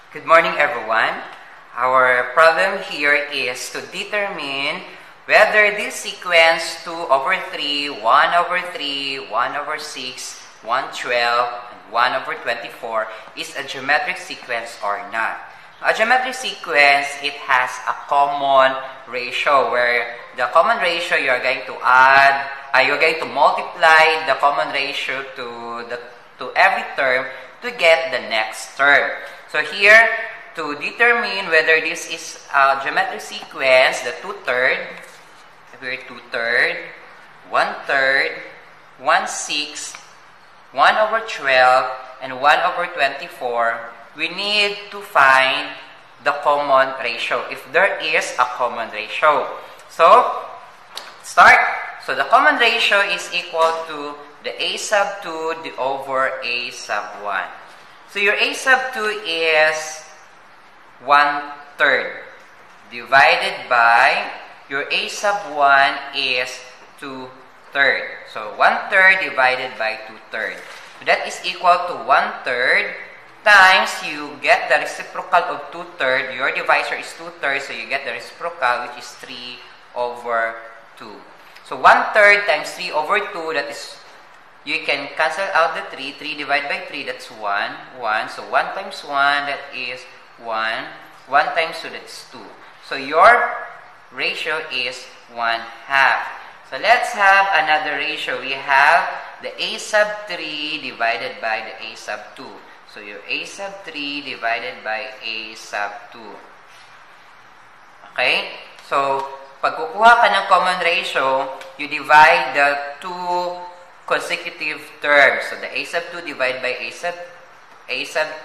Good morning, everyone. Our problem here is to determine whether this sequence 2 over 3, 1 over 3, 1 over 6, 1/12, and 1 over 24 is a geometric sequence or not. A geometric sequence, it has a common ratio where the common ratio you're going to add, you're going to multiply the common ratio to every term to get the next term. So here, to determine whether this is a geometric sequence, the 2/3, here 2/3, 1/3, 1/6, 1 over 12, and 1 over 24, we need to find the common ratio, if there is a common ratio. So, start. So, the common ratio is equal to the a sub 2 over a sub 1. So, your a sub 2 is 1/3 divided by your a sub 1 is 2/3. So, 1/3 divided by 2/3. So, that is equal to 1/3 times you get the reciprocal of 2/3. Your divisor is 2/3, so you get the reciprocal, which is 3 over 2. So, 1/3 times 3 over 2, that is, you can cancel out the 3. 3 divided by 3, that's 1. 1. So, 1 times 1, that is 1. 1 times 2, that's 2. So, your ratio is 1/2. So, let's have another ratio. We have the a sub 3 divided by the a sub 2. So, your a sub 3 divided by a sub 2. Okay? So, pag kukuha ka ng common ratio, you divide the two consecutive terms. So, the a sub 2 divided by a sub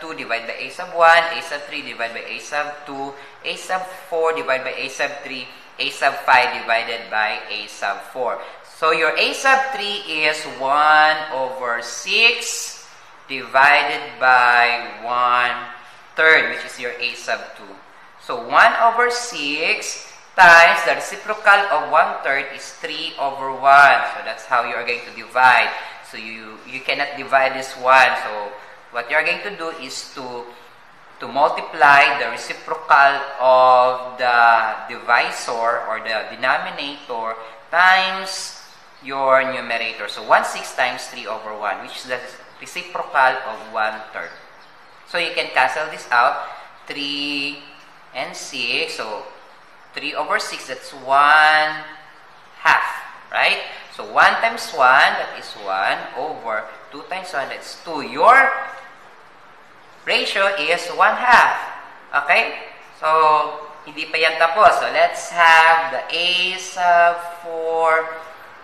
2 divided by a sub 1, a sub 3 divided by a sub 2, a sub 4 divided by a sub 3, a sub 5 divided by a sub 4. So, your a sub 3 is 1 over 6 divided by 1/3, which is your a sub 2. So, 1 over 6 times the reciprocal of 1/3 is 3 over 1. So, that's how you are going to divide. So, you cannot divide this 1. So, what you are going to do is to multiply the reciprocal of the divisor or the denominator times your numerator. So, 1/6 times 3 over 1, which is the reciprocal of 1/3. So, you can cancel this out. 3 and 6. So, 3 over 6, that's 1/2. Right? So, 1 times 1, that is 1 over 2 times 1, that's 2. Your ratio is 1/2. Okay? So, hindi pa yan tapos. So, let's have the a sub 4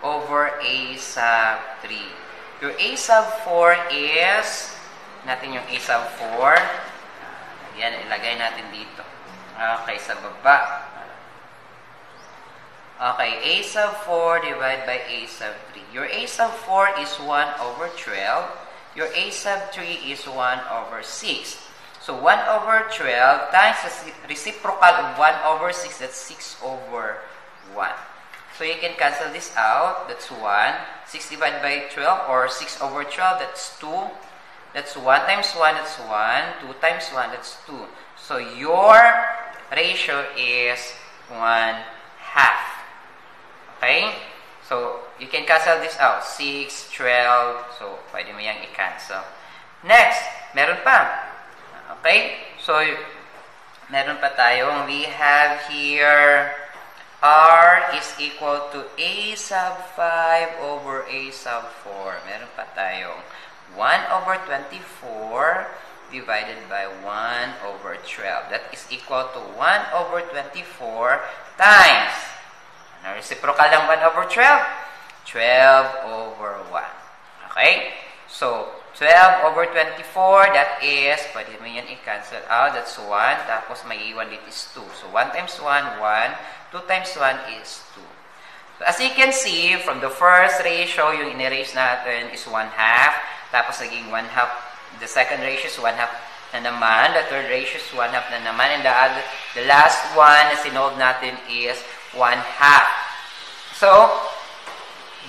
over a sub 3. Your a sub 4 is, natin yung a sub 4. Yan, ilagay natin dito. Okay, sa baba. Okay, a sub 4 divided by a sub 3. Your a sub 4 is 1 over 12. Your a sub 3 is 1 over 6. So, 1 over 12 times the reciprocal of 1 over 6, that's 6 over 1. So, you can cancel this out. That's 1. 6 divided by 12 or 6 over 12, that's 2. That's 1 times 1, that's 1. 2 times 1, that's 2. So, your ratio is 1/2. Okay? So, you can cancel this out. 6, 12. So, pwede mo yung i-cancel. Next, meron pa. Okay? So, meron pa tayong, we have here, R is equal to a sub 5 over a sub 4. Meron pa tayong 1 over 24 divided by 1 over 12. That is equal to 1 over 24 times, ano, reciprocal ng 1 over 12? 12 over 1. Okay? So, 12 over 24, that is, pwede mo yan i-cancel out. That's 1. Tapos, may iwan dito is 2. So, 1 times 1, 1. 2 times 1 is 2. So, as you can see, from the first ratio, yung in-erase natin is 1/2. Tapos, naging 1/2. The second ratio is 1/2 na naman. The third ratio is 1/2 na naman. And the last one na sinold natin is 1/2. So,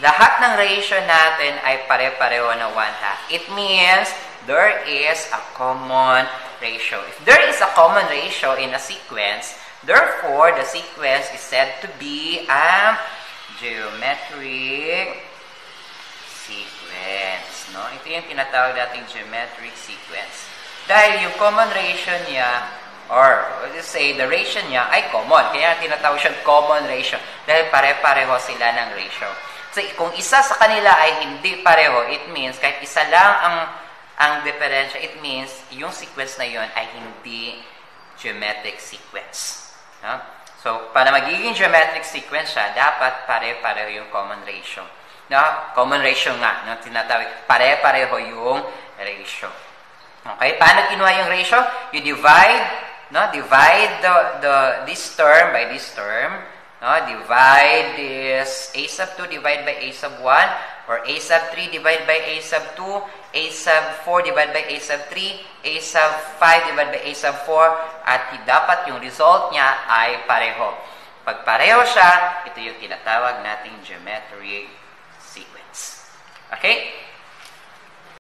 lahat ng ratio natin ay pare-pareho na 1/2. It means, there is a common ratio. If there is a common ratio in a sequence, therefore, the sequence is said to be a geometric sequence. No? Ito yung tinatawag nating geometric sequence. Dahil yung common ratio niya, or let's say the ratio niya ay common. Kaya tinatawag siyang common ratio. Dahil pare-pareho sila ng ratio. So, kung isa sa kanila ay hindi pareho, it means kahit isa lang ang diferensya, it means yung sequence na yon ay hindi geometric sequence. No? So, para magiging geometric sequence siya, dapat pare-pareho yung common ratio. No? Common ratio nga, no? Tinatawag, pare-pareho yung ratio. Okay? Paano kinuha yung ratio? You divide, no? Divide this term by this term. No? Divide this a sub 2 divided by a sub 1, or a sub 3 divided by a sub 2, a sub 4 divided by a sub 3, a sub 5 divided by a sub 4, at dapat yung result niya ay pareho. Pag pareho siya, ito yung tinatawag nating geometric sequence. Okay?